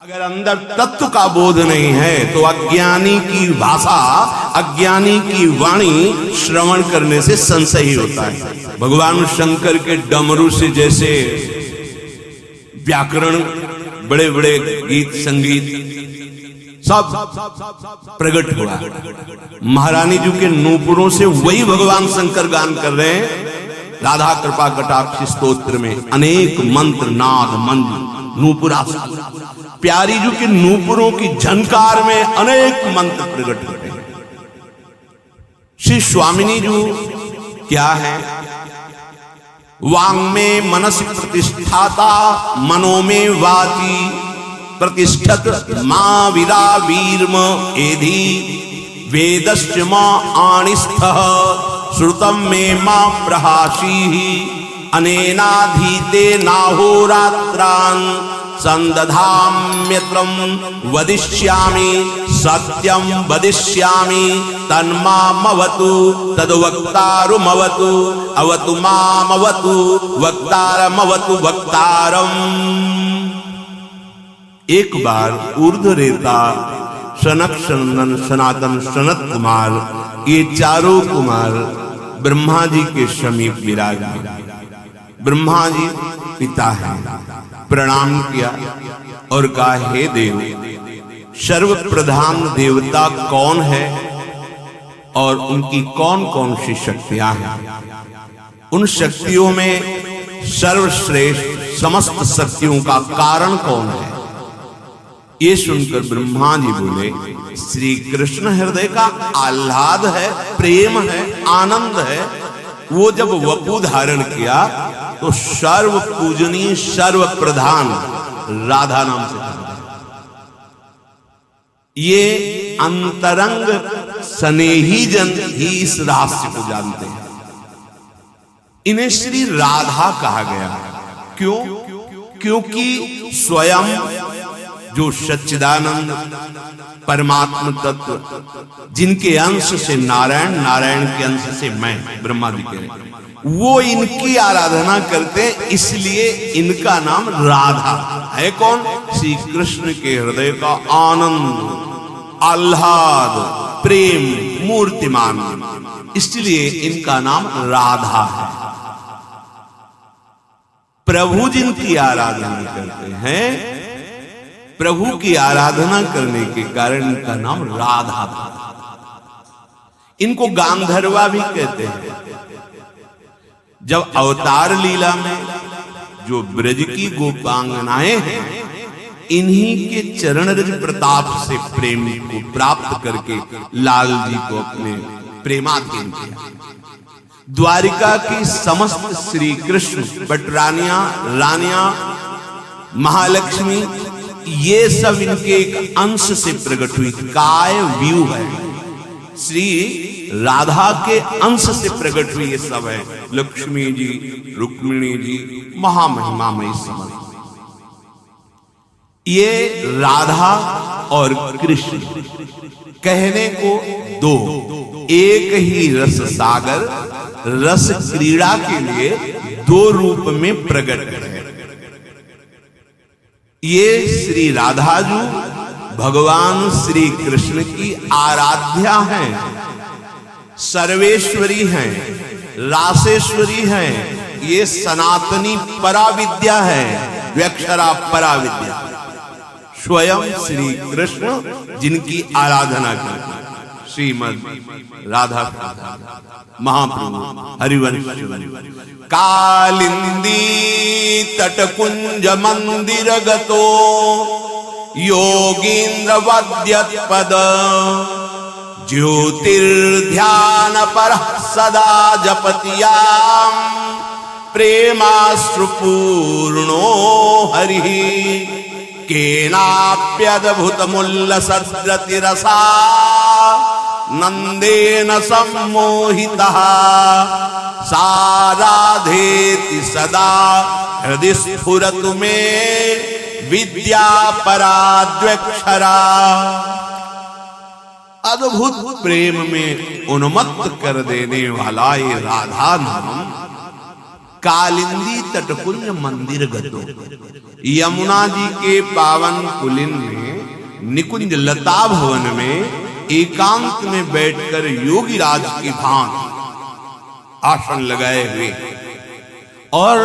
अगर अंदर तत्व का बोध नहीं है तो अज्ञानी की भाषा, अज्ञानी की वाणी श्रवण करने से संशय ही होता है। भगवान शंकर के डमरू से जैसे व्याकरण, बड़े बड़े गीत संगीत सब प्रकट हुआ। महारानी जी के नूपुरों से वही भगवान शंकर गान कर रहे हैं। राधा कृपा कटाक्ष स्तोत्र में अनेक मंत्र, नाद, मंत्र, नूपुरा, प्यारी जी के नूपुरों की झनकार में अनेक मंत्र प्रकट होते हैं। श्री स्वामिनी जी क्या है? वांग में मनस प्रतिष्ठाता, मनो में वाची प्रतिष्ठत मां वीरा वीरम एधि वेदश्च मां आणिस्थः श्रुतम में मां प्रहासी अनेनाधीते नाहोरात्रान् संदधाम्यत्रं वदिष्यामि सत्यं वदिष्यामि तन्मामवतु तद्वक्तारमवतु अवतु मामवतु वक्तारमवतु वक्तारम्। एक बार ऊर्ध्वरेता, सनक सनंदन, सनातन, सनत कुमार, ये चारों कुमार ब्रह्मा जी के समीप विराजे। ब्रह्मा जी पिता है, प्रणाम किया और कहा, हे देव, सर्व प्रधान देवता कौन है और उनकी कौन कौन सी शक्तियां हैं? उन शक्तियों में सर्वश्रेष्ठ समस्त शक्तियों का कारण कौन है? ये सुनकर ब्रह्मा जी बोले, श्री कृष्ण हृदय का आह्लाद है, प्रेम है, आनंद है। वो जब वपु धारण किया तो सर्व पूजनीय, सर्व प्रधान राधा नाम से ये अंतरंग स्नेही जन ही इस रहस्य को जानते हैं। इन्हें श्री राधा कहा गया। क्यों? क्योंकि स्वयं जो सच्चिदानंद परमात्म तत्व, जिनके अंश से नारायण, नारायण के अंश से मैं, ब्रह्मा जी के, वो इनकी आराधना करते, इसलिए इनका नाम राधा है। कौन? श्री कृष्ण के हृदय का आनंद, आह्लाद, प्रेम, मूर्तिमान, इसलिए इनका नाम राधा है। प्रभु जिनकी आराधना करते हैं, प्रभु की आराधना करने के कारण इनका नाम राधा था। इनको गांधर्वा भी कहते हैं। जब अवतार लीला में जो ब्रज की गोपांगनाएं हैं, इन्हीं के चरण रज प्रताप से प्रेम को प्राप्त करके लाल जी को अपने प्रेमाधीन किया। द्वारिका की समस्त श्री कृष्ण बटरानियां, रानियां, महालक्ष्मी, ये सब इनके एक अंश से प्रकट हुई। काय व्यू है, श्री राधा के अंश से प्रकट हुई ये सब है। लक्ष्मी जी, रुक्मिणी जी, महामहिमामयी समझ। ये राधा और कृष्ण कहने को दो, एक ही रस सागर, रस क्रीड़ा के लिए दो रूप में प्रकट है। ये श्री राधा जी भगवान श्री कृष्ण की आराध्या हैं, सर्वेश्वरी हैं, रासेश्वरी हैं। ये सनातनी पराविद्या है, व्यक्षरा पराविद्या। स्वयं श्री कृष्ण जिनकी आराधना करते, श्रीमद राधा महाप्रभु हरिवंश कालिंदी तटकुंज मंदिर गतो योगींद्र वद्यत पद ज्योतिर्ध्यान पर सदा जपतियाम प्रेमाश्रुपूर्णो हरि केनाप्यद्भुत मुल्ल सद्रति रसा नंदेन सम्मोहितः साराधेति सदा हृदय स्फुरतु में विद्या पराद्वक्षरा। अद्भुत प्रेम में उन्मत्त कर देने वाला ये राधा नाम कालिंदी तटकुंज मंदिर गतो। यमुना जी के पावन पुलिन में निकुंज लता भवन में एकांत में बैठकर योगी राज की भांति आसन लगाए हुए और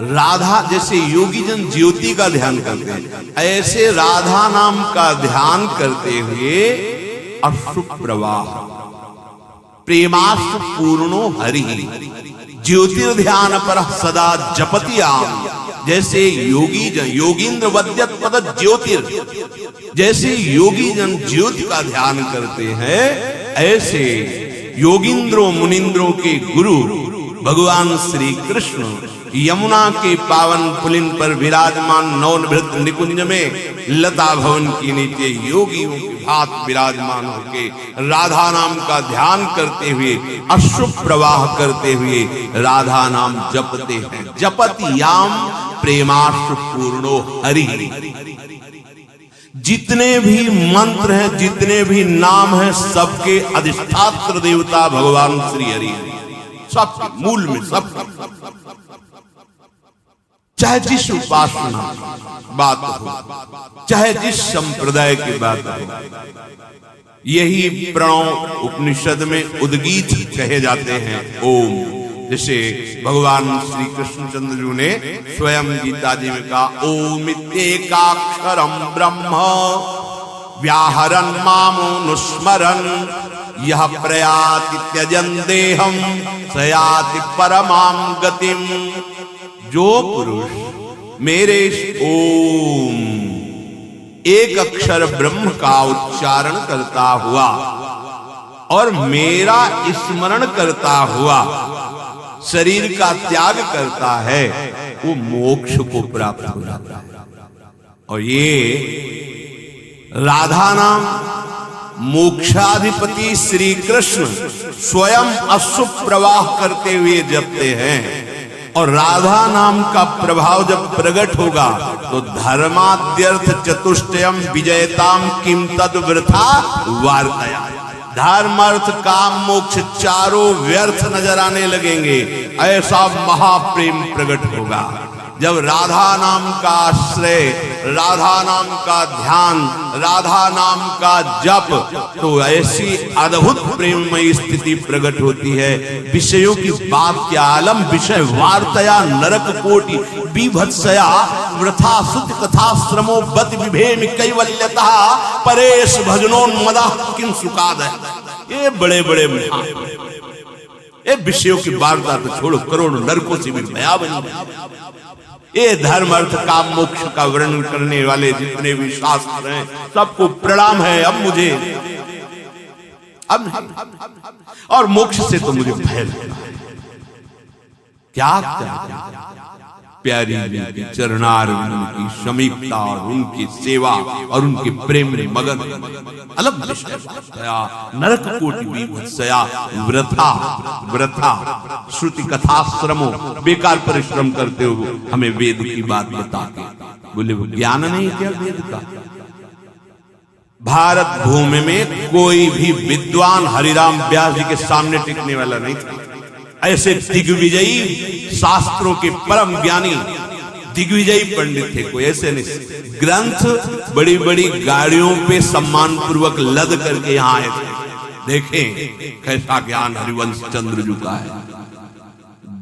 राधा, जैसे योगी जन ज्योति का ध्यान करते हैं, ऐसे राधा नाम का ध्यान करते हुए अश्रु प्रवाह प्रेमाश्रु पूर्णो हरि ज्योतिर्ध्यान पर सदा जपति आम। जैसे योगी जन योगींद्र वद्यत पद ज्योतिर, जैसे योगी जन ज्योति का ध्यान करते हैं, ऐसे योगींद्रों मुनिंद्रों के गुरु भगवान श्री कृष्ण यमुना के पावन पुलिन पर विराजमान नवनिभृत निकुंज में लता भवन के नीचे योगियों की भांति विराजमान होके राधा नाम का ध्यान करते हुए अश्रु प्रवाह करते हुए राधा नाम जपते हैं। जपति याम प्रेमाश्रु पूर्णो हरि। जितने भी मंत्र हैं, जितने भी नाम हैं, सबके अधिष्ठात्र देवता भगवान श्री हरि, सबके मूल में सबके, चाहे जिस उपासना बात हो, चाहे जिस संप्रदाय की बात हो, यही प्रणव उपनिषद में उद्गीत कहे जाते हैं ओम। जैसे भगवान श्री कृष्णचंद्र जी ने स्वयं गीता जी में कहा ओमित्येकाक्षरम ब्रह्म व्याहरन् मामनुस्मरन् यह प्रयाति त्यजन् देहं स याति परमां गतिम्। जो पुरुष मेरे ओम एक अक्षर ब्रह्म का उच्चारण करता हुआ और मेरा स्मरण करता हुआ शरीर का त्याग करता है, वो मोक्ष को प्राप्त हो जाता है। और ये राधा नाम मोक्षाधिपति श्री कृष्ण स्वयं अश्रु प्रवाह करते हुए जपते हैं। और राधा नाम का प्रभाव जब प्रकट होगा तो धर्माद्यर्थ चतुष्टयम विजयताम किम तद वृथा वार्तया। धर्म अर्थ काम मोक्ष चारों व्यर्थ नजर आने लगेंगे। ऐसा महाप्रेम प्रकट होगा जब राधा नाम का आश्रय, राधा नाम का ध्यान, राधा नाम का जप, तो ऐसी अद्भुत प्रेममयी स्थिति प्रकट होती है। विषयों की बात के आलम विषय वार्तया नरक कोटि बीभत्सया वृथा सुत कथा श्रमो बत विभेम कैवल्यता परेश भजनोन्मदा किं सुखाद है। ये बड़े बड़े ये विषयों की वार्ता तो छोड़ो, करोड़ों नरकों से भी भयावह। ये धर्म अर्थ काम मोक्ष का वर्णन करने वाले जितने भी शास्त्र हैं सबको प्रणाम है। अब मुझे अब नहीं, और मोक्ष से तो मुझे भय लगता है। क्या प्यारी की चरणारविंद की समीपता और उनकी सेवा और उनके प्रेम में मगन अलग नरक कोटि बीभत्सया वृथा वृथा श्रुति कथा श्रमो बेकार परिश्रम करते हो हमें वेद की बात बताते। बोले वो ज्ञान नहीं क्या वेद का? भारत भूमि में कोई भी विद्वान हरिराम व्यास जी के सामने टिकने वाला नहीं था। ऐसे दिग्विजयी शास्त्रों के परम ज्ञानी दिग्विजयी पंडित थे, कोई ऐसे नहीं। ग्रंथ बड़ी बड़ी गाड़ियों पे सम्मान पूर्वक लद करके यहाँ आए थे। देखें कैसा ज्ञान हरिवंश चंद्र जी का है।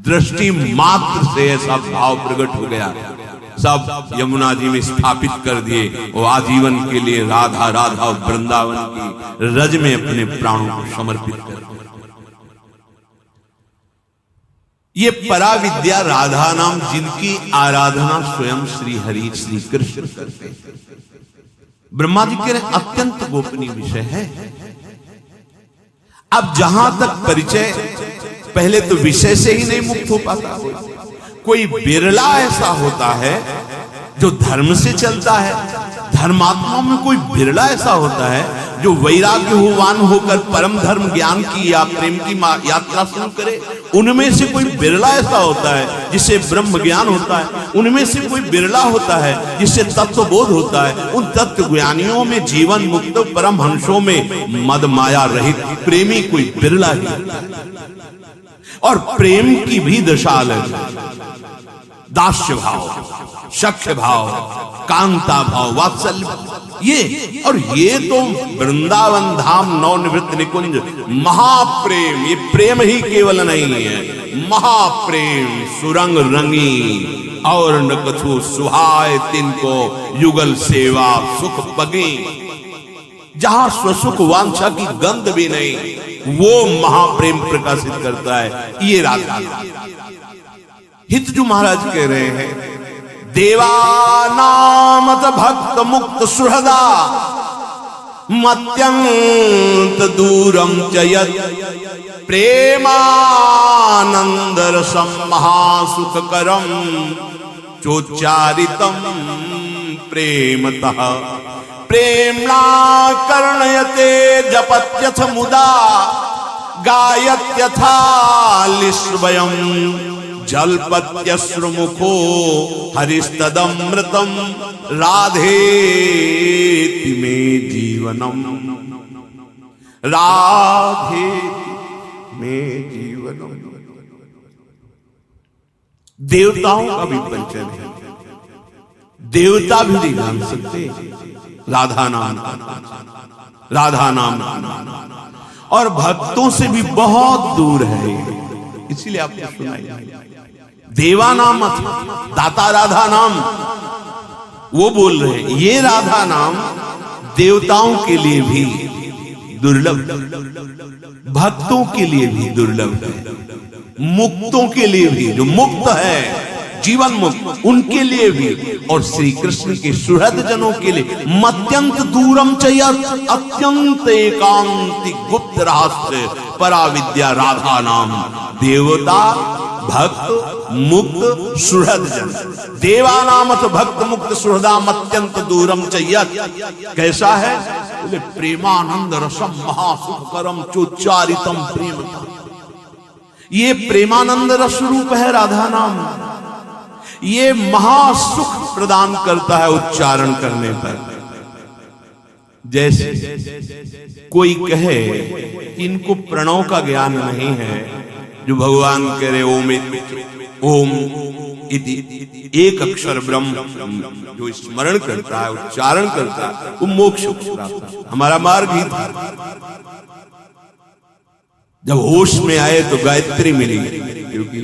दृष्टि मात्र से ऐसा भाव प्रकट हो गया, सब यमुना जी में स्थापित कर दिए। वो आजीवन के लिए राधा राधा और वृंदावन की रज में अपने प्राणों को समर्पित कर। ये पराविद्या राधा नाम जिनकी आराधना स्वयं श्री हरि श्री कृष्ण करते हैं, ब्रह्मा जी के लिए अत्यंत गोपनीय विषय है। अब जहां तक परिचय, पहले तो विषय से ही नहीं मुक्त हो पाता। कोई बिरला ऐसा होता है जो धर्म से चलता है। धर्मात्माओं में कोई बिरला ऐसा होता है जो वैराग्यवान होकर परम धर्म ज्ञान की या प्रेम की यात्रा शुरू करे। उनमें से कोई बिरला ऐसा होता है जिसे ब्रह्म ज्ञान होता है। उनमें से कोई बिरला होता है जिससे तत्व बोध होता है। उन तत्व ज्ञानियों में जीवन मुक्त परम हंसों में मद माया रहित प्रेमी कोई बिरला ही। और प्रेम की भी दशा अलग है। दास्य भाव, सख्य भाव, कांता भाव, वात्सल्य, ये तो वृंदावन धाम नवनिवृत्त निकुंज महाप्रेम। ये प्रेम ही केवल नहीं है, महाप्रेम सुरंग रंगी और न कछु सुहाय तिनको युगल सेवा सुख पगी। जहां स्वसुख वांछा की गंध भी नहीं, वो महाप्रेम प्रकाशित करता है। ये राधा हितजू महाराज कह रहे हैं, देवानामत भक्त मुक्त सुहृदा मत्यंत दूरम च यत् प्रेमानंद रसम महासुखकरम चोच्चारितम प्रेमतः प्रेम्णा कर्णयते जपत्यथ मुदा गायत्यथा लिस्वयं जल्पत्यश्रुमुखो हरिस्तदमृतम राधेति मे जीवनम राधेति मे जीवनम। देवताओं का भी परिचय है, देवता भी नहीं जान सकते राधा नाम, राधा नाम और भक्तों से भी बहुत दूर है। इसीलिए आपने सुना देवा नाम दाता राधा नाम, वो बोल रहे हैं ये राधा नाम देवताओं के लिए भी दुर्लभ, भक्तों के लिए भी दुर्लभ है, मुक्तों के लिए भी, जो मुक्त है जीवन मुक्त उनके लिए भी, और श्री कृष्ण के सुहृद जनों के लिए मत्यंत दूरम चयत अत्यंत एकांतिक गुप्त रहस्य पराविद्या राधा नाम। देवता भक्त मुक्त सुहृद जन, देवानामथ भक्त मुक्त सुहृदा मत्यंत दूरम चयत। कैसा है? बोले प्रेमानंद रसम महासुखकरम चोच्चारितम प्रेम। ये प्रेमानंद रस रूप है राधा नाम, ये महासुख प्रदान करता है उच्चारण करने पर। जैसे कोई कहे कि इनको प्रणव का ज्ञान नहीं है, जो भगवान कह रहे ओम इति एक अक्षर ब्रह्म, जो स्मरण करता है उच्चारण करता है वो मोक्ष प्राप्त है। हमारा मार्ग ही था, जब होश में आए तो गायत्री मिली, क्योंकि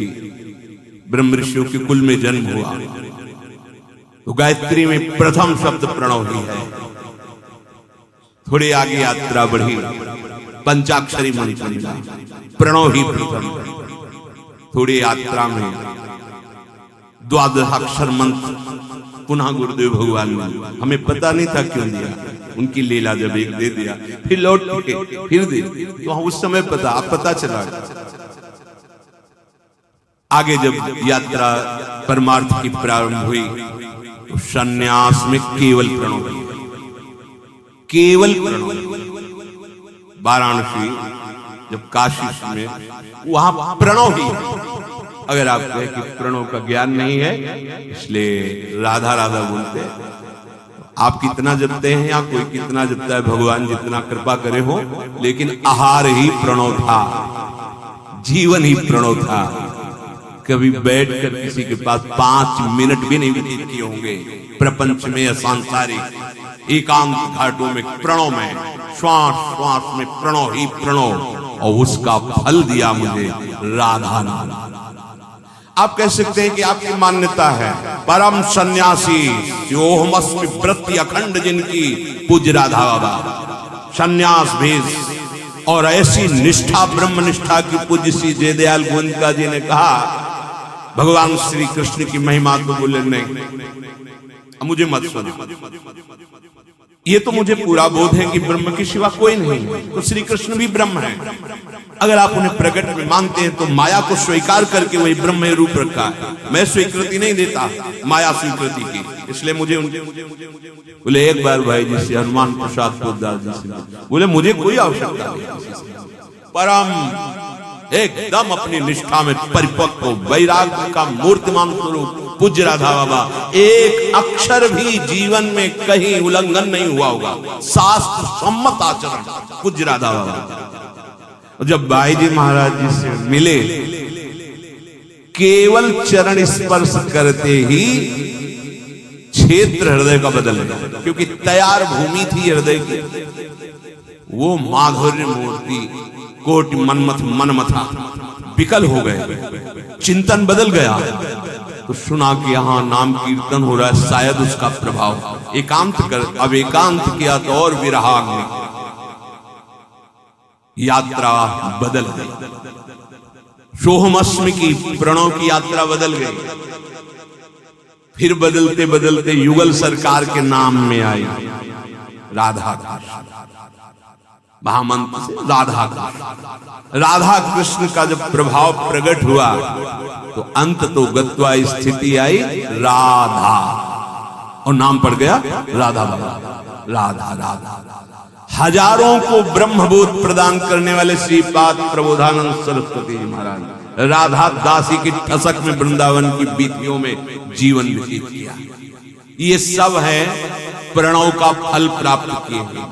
ब्रह्म ऋषियों के कुल में जन्म हुआ, तो गायत्री में प्रथम शब्द प्रणव ही है। थोड़ी आगे यात्रा बढ़ी, पंचाक्षरी मंत्र मिला, प्रणव ही प्रथम। थोड़ी यात्रा में द्वादशाक्षर मंत्र पुनः गुरुदेव भगवान ने, हमें पता नहीं था क्यों दिया, उनकी लीला जब एक दे दिया फिर लौट के फिर दे, तो उस समय पता चला। आगे जब यात्रा परमार्थ की प्रारंभ हुई तो सन्यास में केवल प्रणव, केवल प्रणव। वाराणसी जब काशी में, वहां प्रणव ही। अगर आप कहें कि प्रणव का ज्ञान नहीं है इसलिए राधा राधा बोलते हैं, आप कितना जपते हैं या कोई कितना जपता है, भगवान जितना कृपा करे हो, लेकिन आहार ही प्रणव था, जीवन ही प्रणव था। कभी बैठकर किसी के पास 5 मिनट भी नहीं व्यतीत किए होंगे प्रपंच में या सांसारिक एकांत घाटों में, प्रणव में, श्वास श्वास में प्रणव ही प्रणव, और उसका फल दिया मुझे राधा नाम। आप कह सकते हैं कि आपकी मान्यता है परम सन्यासी योहमस्मि वृत्ति अखंड जिनकी पूज्य राधा बाबा, सन्यास भेष और ऐसी निष्ठा ब्रह्म निष्ठा की पूज्य श्री जयदयाल गोविंदका जी ने कहा भगवान श्री कृष्ण की महिमा तो बोले नहीं, मुझे मत सुनो, ये तो मुझे पूरा बोध है कि ब्रह्म के सिवा कोई नहीं है, तो श्री कृष्ण भी ब्रह्म है। अगर आप उन्हें प्रकट में मानते हैं तो माया को स्वीकार करके वही ब्रह्म रूप रखा है। मैं स्वीकृति नहीं देता माया स्वीकृति की, इसलिए मुझे उनके बोले एक बार भाई जी से हनुमान प्रसाद पोद्दार जी से बोले मुझे कोई आवश्यकता नहीं, परम एकदम अपनी निष्ठा में परिपक्व वैराग्य का मूर्तिमान स्वरूप पूज्य राधा बाबा, एक अक्षर भी जीवन में कहीं उल्लंघन नहीं हुआ होगा, शास्त्र सम्मत आचरण पूज्य राधा बाबा। जब भाई जी महाराज जी से मिले केवल चरण स्पर्श करते ही क्षेत्र हृदय का बदल गया, क्योंकि तैयार भूमि थी हृदय की। वो माधुर्य मूर्ति कोटि मनमथ मनमथा विकल हो गए, चिंतन बदल गया। तो सुना कि यहां नाम कीर्तन हो रहा है, शायद उसका प्रभाव। एकांत कर, अब एकांत किया तो और विरहाग में यात्रा बदल गई। सोहमअष्टमी की प्रणव की यात्रा बदल गई। फिर बदलते बदलते युगल सरकार के नाम में आई राधा कृष्ण, महामंत्र से राधा कृष्ण। राधा कृष्ण का जब प्रभाव प्रकट हुआ तो अंत तो गत्वा स्थिति आई राधा, और नाम पड़ गया राधा बाबा। राधा राधा हजारों को ब्रह्मबोध प्रदान करने वाले श्रीपाद प्रबोधानंद सरस्वती जी महाराज राधा दासी की ठसक में वृंदावन की बीतियों में जीवन व्यतीत किया। ये सब है प्रणव का फल प्राप्त किए हुए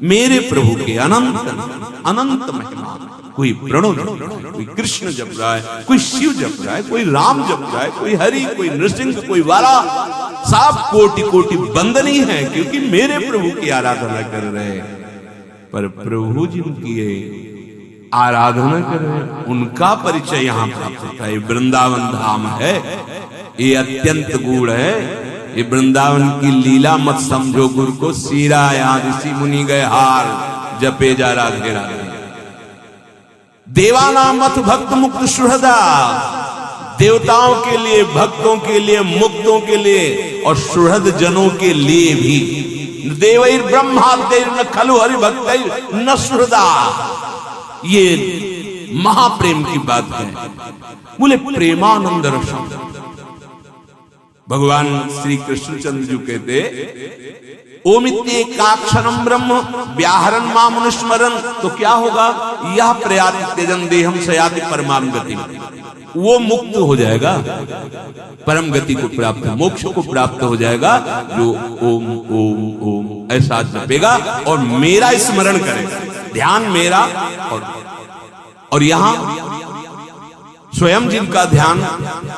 मेरे प्रभु के अनंत अनंत महिमा। कोई प्रणव जप रहा है, कोई कृष्ण जप रहा है, कोई शिव जप रहा है, कोई राम जप रहा है, कोई हरि, कोई नृसिंह, कोई वाला, सब कोटि कोटि बंदनी है, क्योंकि मेरे प्रभु की आराधना कर रहे हैं। पर प्रभु जिनकी आराधना कर रहे हैं उनका परिचय यहाँ प्राप्त होता है। वृंदावन धाम है, ये अत्यंत गूढ़ है। ये वृंदावन की लीला मत समझो गुरु को सीरा, यहाँ ऋषि मुनि गए हार जपे जा राधे राधे। देवानामथ भक्त मुक्त सुहृदा, देवताओं के लिए, भक्तों के लिए, मुक्तों के लिए और सुहृद जनों के लिए भी। देवैर ब्रह्मादेर न खलु हरि भक्त न सुहृदा, ये महाप्रेम की बात है। बोले प्रेमानंद रसम। भगवान श्री कृष्णचंद्र जी कहते ओमित्येकाक्षरम ब्रह्म व्याहरण मां मनुस्मरण, तो क्या होगा? यह प्रयाति त्यजन देहम सयाति परमाम गति, वो मुक्त हो जाएगा, परम गति को प्राप्त, मोक्ष को प्राप्त हो जाएगा जो ओम ओम ओम ऐसा जपेगा और मेरा स्मरण करेगा, ध्यान मेरा। और यहां स्वयं जिनका ध्यान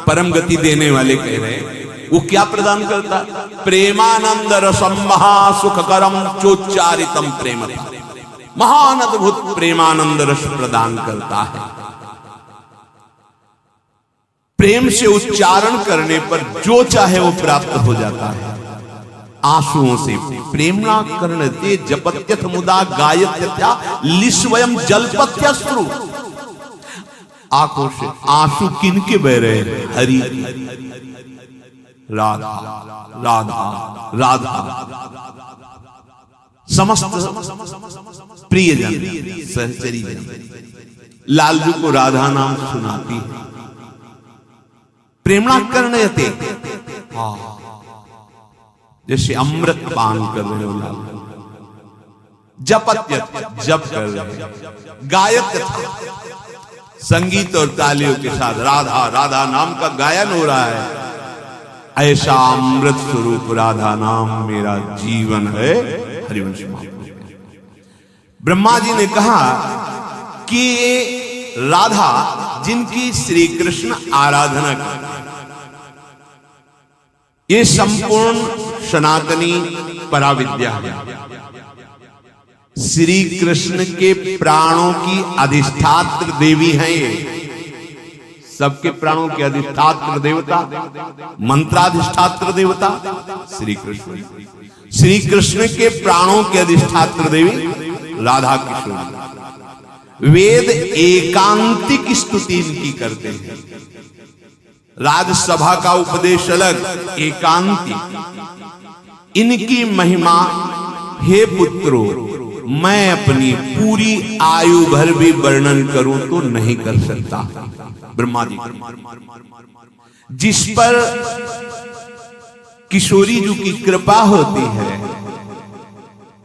परम गति देने वाले कह रहे हैं, वो क्या प्रदान करता? प्रेमानंद रसम महासुखकरम चोच्चारितम प्रेम, महान अद्भुत प्रेमानंद रस प्रदान करता है। प्रेम से उच्चारण करने पर जो चाहे वो प्राप्त हो जाता है। आंसुओं से प्रेमना कर्णते जपत्यथ मुदा गायत्यथा लिस्वयं जलपत्यश्रु, आंखों से आंसू किनके बह रहे हैं? हरि, राधा राधा राधा। समस्त प्रियजन सहचरी लालजू को राधा नाम सुनाती है। प्रेमणा करते, जैसे अमृत पान कर रहे हो लाल, जपत्य जप कर रहे, गायत्य संगीत और तालियों के साथ राधा राधा नाम का गायन हो रहा है। ऐसा अमृत स्वरूप राधा नाम मेरा जीवन है। हरिवंश ब्रह्मा जी ने कहा कि राधा जिनकी श्री कृष्ण आराधना करते, ये संपूर्ण सनातनी पराविद्या है। श्री कृष्ण के प्राणों की अधिष्ठात्र देवी हैं ये, सबके प्राणों के अधिष्ठात्र देवता, मंत्राधिष्ठात्र देवता श्री कृष्ण। श्री कृष्ण के प्राणों के अधिष्ठात्र देवी राधा किशोरी। वेद एकांतिक स्तुति इनकी करते हैं। राजसभा का उपदेश अलग, एकांतिक इनकी महिमा। हे पुत्रो, मैं अपनी पूरी आयु भर भी वर्णन करूं तो नहीं कर सकता। ब्रह्मा जी जिस पर किशोरी जी की कृपा होती है,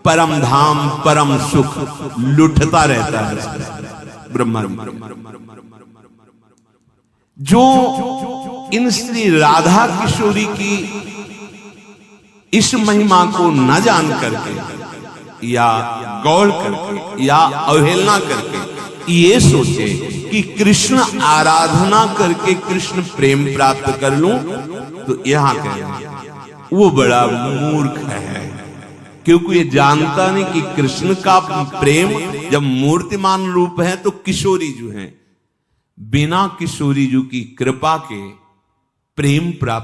परम धाम परम सुख लुटता रहता है। ब्रह्मा जो इन श्री राधा किशोरी की इस महिमा को न जान करके या गौर करके या अवहेलना करके ये सोचे कि कृष्ण आराधना करके कृष्ण प्रेम प्राप्त कर लूं, तो यहां कहें वो बड़ा मूर्ख है, क्योंकि ये जानता नहीं कि कृष्ण का प्रेम जब मूर्तिमान रूप है तो किशोरी जो है बिना किशोरी जी की कृपा के प्रेम प्राप्त